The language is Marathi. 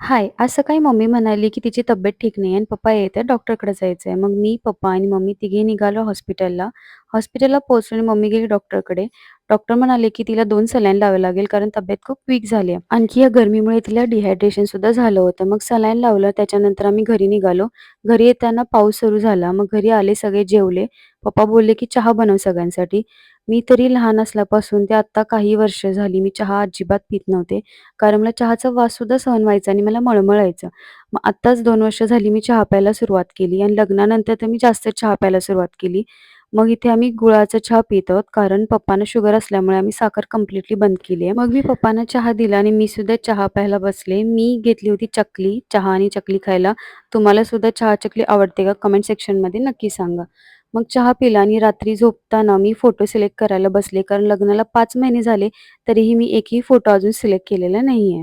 हाय, आज सकाळी मम्मी म्हणाली, की तिची तब्येत ठीक नाही आणि पप्पा येत आहेत, डॉक्टरकडे जायचंय. मग मी, पप्पा आणि मम्मी तिघे निघालो हॉस्पिटलला. हॉस्पिटलला पोहोचलो आणि मम्मी गेली डॉक्टरकडे. डॉक्टर म्हणाले, की तिला 2 सलाईन लावावे लागेल कारण तब्येत खूप वीक झाली आहे. आणखी या गरमीमुळे तिला डिहायड्रेशन सुद्धा झालं होतं. मग सलाईन लावलं. त्याच्यानंतर आम्ही घरी निघालो. घरी येताना पाऊस सुरू झाला. मग घरी आले, सगळे जेवले. पप्पा बोलले, की चहा बनव सगळ्यांसाठी. मी तरी लहान असल्यापासून ते आत्ता काही वर्ष झाली मी चहा अजिबात पीत नव्हते. कारण मला चहाचा वाससुद्धा सहन व्हायचा आणि मला मळमळायचं. मग आत्ताच 2 वर्ष झाली मी चहा प्यायला सुरुवात केली आणि लग्नानंतर तर मी जास्त चहा प्यायला सुरुवात केली. मग इथे आम्ही गुळाचा चहा पित आहोत, कारण पप्पांना शुगर असल्यामुळे आम्ही साखर कंप्लीटली बंद केली आहे. मग मी पप्पांना चहा दिला आणि मी सुद्धा चहा प्यायला बसले. मी घेतली होती चकली, चहा आणि चकली खायला. तुम्हाला सुद्धा चहा, चकली आवडते का? कमेंट सेक्शनमध्ये नक्की सांगा. मग चहा पिला आणि रात्री झोपताना मी फोटो सिलेक्ट करायला बसले, कारण लग्नाला 5 महिने झाले, तरीही मी एकही फोटो अजून सिलेक्ट केलेला नाहीये.